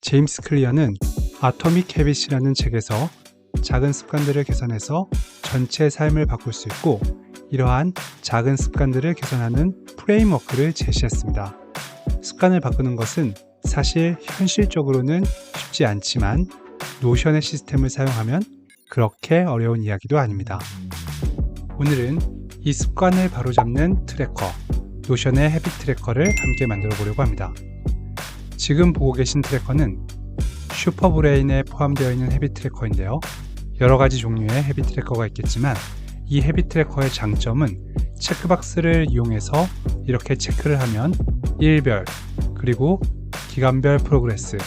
제임스 클리어는 아토믹 해빗이라는 책에서 작은 습관들을 개선해서 전체 삶을 바꿀 수 있고 이러한 작은 습관들을 개선하는 프레임워크를 제시했습니다. 습관을 바꾸는 것은 사실 현실적으로는 쉽지 않지만 노션의 시스템을 사용하면 그렇게 어려운 이야기도 아닙니다. 오늘은 이 습관을 바로잡는 트래커, 노션의 헤빗 트래커를 함께 만들어 보려고 합니다. 지금 보고 계신 트래커는 슈퍼브레인에 포함되어 있는 헤빗 트래커인데요. 여러 가지 종류의 헤빗 트래커가 있겠지만 이 헤빗 트래커의 장점은 체크박스를 이용해서 이렇게 체크를 하면 일별 그리고 기간별 프로그레스,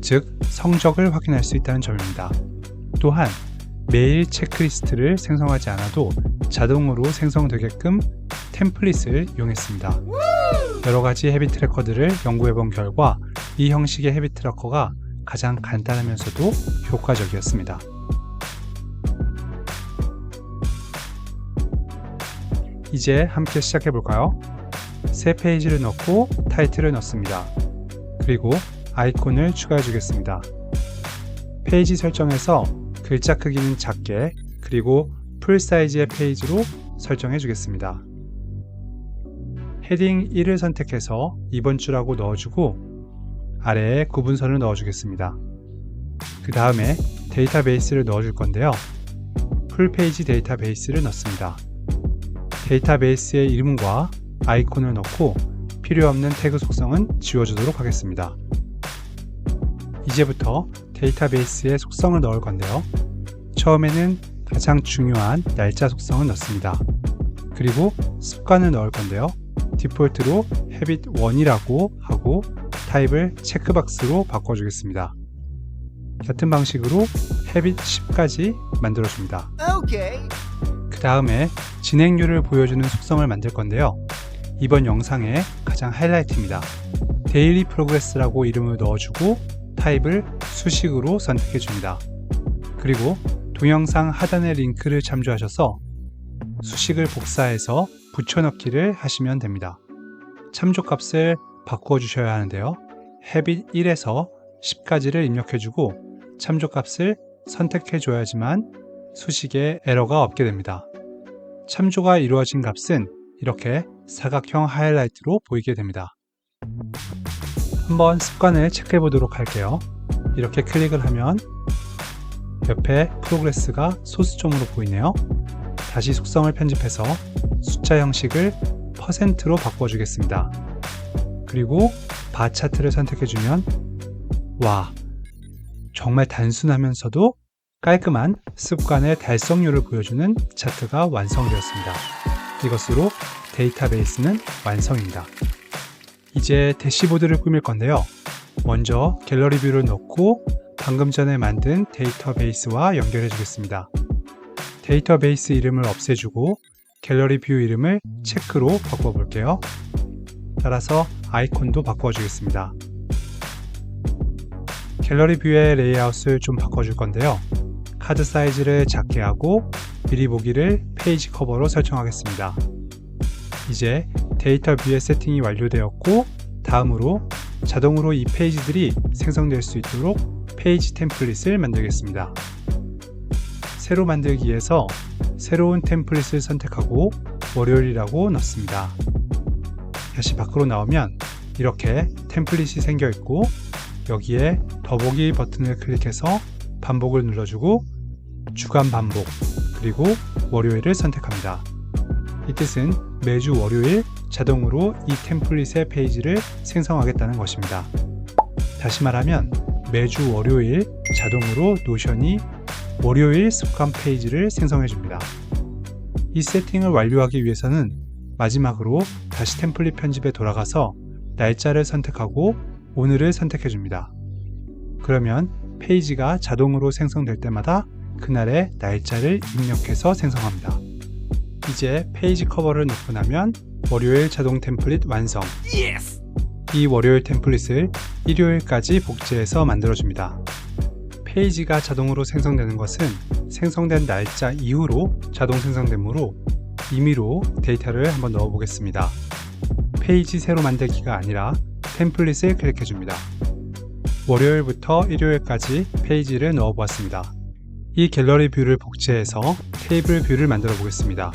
즉 성적을 확인할 수 있다는 점입니다. 또한 매일 체크리스트를 생성하지 않아도 자동으로 생성되게끔 템플릿을 이용했습니다. 여러가지 헤빗 트래커들을 연구해본 결과 이 형식의 헤빗 트래커가 가장 간단하면서도 효과적이었습니다. 이제 함께 시작해볼까요? 새 페이지를 넣고 타이틀을 넣습니다. 그리고 아이콘을 추가해 주겠습니다. 페이지 설정에서 글자 크기는 작게 그리고 풀 사이즈의 페이지로 설정해 주겠습니다. 헤딩 1을 선택해서 이번 주라고 넣어주고 아래에 구분선을 넣어주겠습니다. 그 다음에 데이터베이스를 넣어줄 건데요. 풀페이지 데이터베이스를 넣습니다. 데이터베이스의 이름과 아이콘을 넣고 필요없는 태그 속성은 지워주도록 하겠습니다. 이제부터 데이터베이스의 속성을 넣을 건데요. 처음에는 가장 중요한 날짜 속성을 넣습니다. 그리고 습관을 넣을 건데요. 디폴트로 habit1이라고 하고 타입을 체크박스로 바꿔주겠습니다. 같은 방식으로 habit10까지 만들어줍니다. 그 다음에 진행률을 보여주는 속성을 만들 건데요. 이번 영상의 가장 하이라이트입니다. 데일리 프로그레스라고 이름을 넣어주고 타입을 수식으로 선택해 줍니다. 그리고 동영상 하단의 링크를 참조하셔서 수식을 복사해서 붙여넣기를 하시면 됩니다. 참조값을 바꾸어 주셔야 하는데요. habit 1에서 10까지를 입력해주고 참조값을 선택해 줘야지만 수식에 에러가 없게 됩니다. 참조가 이루어진 값은 이렇게 사각형 하이라이트로 보이게 됩니다. 한번 습관을 체크해 보도록 할게요. 이렇게 클릭을 하면 옆에 프로그레스가 소수점으로 보이네요. 다시 속성을 편집해서 숫자 형식을 %로 바꿔주겠습니다. 그리고 바 차트를 선택해주면 와, 정말 단순하면서도 깔끔한 습관의 달성률을 보여주는 차트가 완성되었습니다. 이것으로 데이터베이스는 완성입니다. 이제 대시보드를 꾸밀 건데요. 먼저 갤러리 뷰를 넣고 방금 전에 만든 데이터베이스와 연결해 주겠습니다. 데이터베이스 이름을 없애주고 갤러리 뷰 이름을 체크로 바꿔볼게요. 따라서 아이콘도 바꿔주겠습니다. 갤러리 뷰의 레이아웃을 좀 바꿔줄 건데요. 카드 사이즈를 작게 하고 미리 보기를 페이지 커버로 설정하겠습니다. 이제 데이터 뷰의 세팅이 완료되었고 다음으로 자동으로 이 페이지들이 생성될 수 있도록 페이지 템플릿을 만들겠습니다. 새로 만들기에서 새로운 템플릿을 선택하고 월요일이라고 넣습니다. 다시 밖으로 나오면 이렇게 템플릿이 생겨 있고 여기에 더보기 버튼을 클릭해서 반복을 눌러주고 주간 반복 그리고 월요일을 선택합니다. 이 뜻은 매주 월요일 자동으로 이 템플릿의 페이지를 생성하겠다는 것입니다. 다시 말하면 매주 월요일 자동으로 노션이 월요일 습관 페이지를 생성해 줍니다. 이 세팅을 완료하기 위해서는 마지막으로 다시 템플릿 편집에 돌아가서 날짜를 선택하고 오늘을 선택해 줍니다. 그러면 페이지가 자동으로 생성될 때마다 그날의 날짜를 입력해서 생성합니다. 이제 페이지 커버를 넣고 나면 월요일 자동 템플릿 완성! 이 월요일 템플릿을 일요일까지 복제해서 만들어줍니다. 페이지가 자동으로 생성되는 것은 생성된 날짜 이후로 자동 생성되므로 임의로 데이터를 한번 넣어 보겠습니다. 페이지 새로 만들기가 아니라 템플릿을 클릭해 줍니다. 월요일부터 일요일까지 페이지를 넣어 보았습니다. 이 갤러리 뷰를 복제해서 테이블 뷰를 만들어 보겠습니다.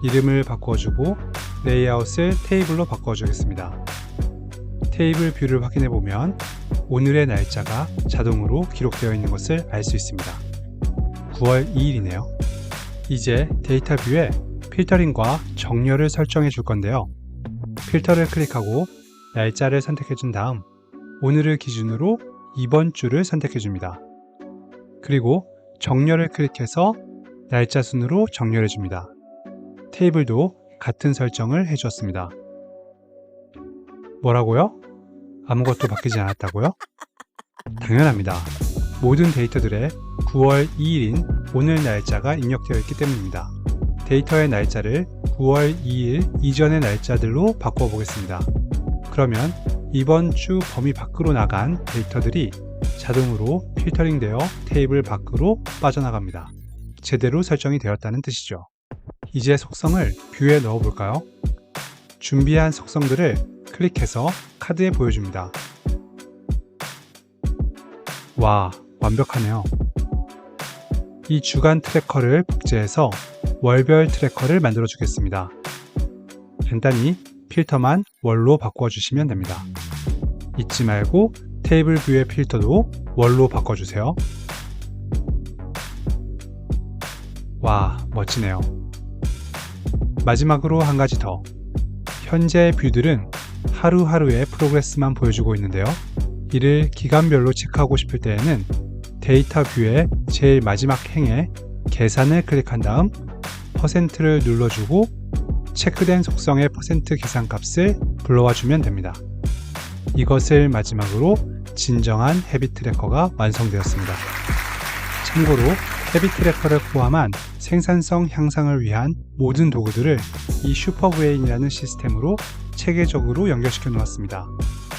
이름을 바꿔주고 레이아웃을 테이블로 바꿔주겠습니다. 테이블 뷰를 확인해 보면 오늘의 날짜가 자동으로 기록되어 있는 것을 알 수 있습니다. 9월 2일이네요. 이제 데이터 뷰에 필터링과 정렬을 설정해 줄 건데요. 필터를 클릭하고 날짜를 선택해 준 다음 오늘을 기준으로 이번 주를 선택해 줍니다. 그리고 정렬을 클릭해서 날짜 순으로 정렬해 줍니다. 테이블도 같은 설정을 해주었습니다. 뭐라고요? 아무것도 바뀌지 않았다고요? 당연합니다. 모든 데이터들에 9월 2일인 오늘 날짜가 입력되어 있기 때문입니다. 데이터의 날짜를 9월 2일 이전의 날짜들로 바꿔 보겠습니다. 그러면 이번 주 범위 밖으로 나간 데이터들이 자동으로 필터링 되어 테이블 밖으로 빠져나갑니다. 제대로 설정이 되었다는 뜻이죠. 이제 속성을 뷰에 넣어 볼까요? 준비한 속성들을 클릭해서 카드에 보여줍니다. 와, 완벽하네요. 이 주간 트래커를 복제해서 월별 트래커를 만들어 주겠습니다. 간단히 필터만 월로 바꿔주시면 됩니다. 잊지 말고 테이블 뷰의 필터도 월로 바꿔주세요. 와, 멋지네요. 마지막으로 한 가지 더. 현재 뷰들은 하루하루의 프로그레스만 보여주고 있는데요. 이를 기간별로 체크하고 싶을 때에는 데이터 뷰의 제일 마지막 행에 계산을 클릭한 다음 %를 눌러주고 체크된 속성의 % 계산값을 불러와 주면 됩니다. 이것을 마지막으로 진정한 헤비 트래커가 완성되었습니다. 참고로 헤비 트래커를 포함한 생산성 향상을 위한 모든 도구들을 이 슈퍼브레인이라는 시스템으로 체계적으로 연결시켜 놓았습니다.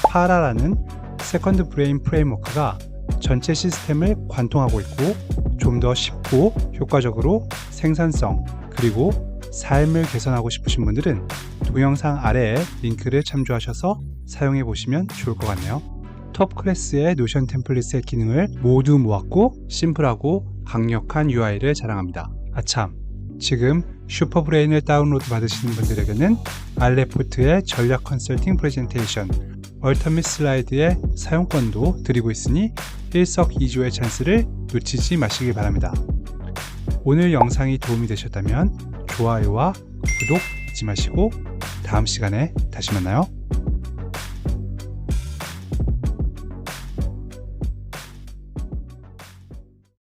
파라라는 세컨드 브레인 프레임워크가 전체 시스템을 관통하고 있고 좀 더 쉽고 효과적으로 생산성 그리고 삶을 개선하고 싶으신 분들은 동영상 아래에 링크를 참조하셔서 사용해 보시면 좋을 것 같네요. 톱 클래스의 노션 템플릿의 기능을 모두 모았고 심플하고 강력한 UI를 자랑합니다. 아참, 지금 슈퍼브레인을 다운로드 받으시는 분들에게는 알레포트의 전략 컨설팅 프레젠테이션 얼터밋 슬라이드의 사용권도 드리고 있으니 일석이조의 찬스를 놓치지 마시길 바랍니다. 오늘 영상이 도움이 되셨다면 좋아요와 구독 잊지 마시고 다음 시간에 다시 만나요.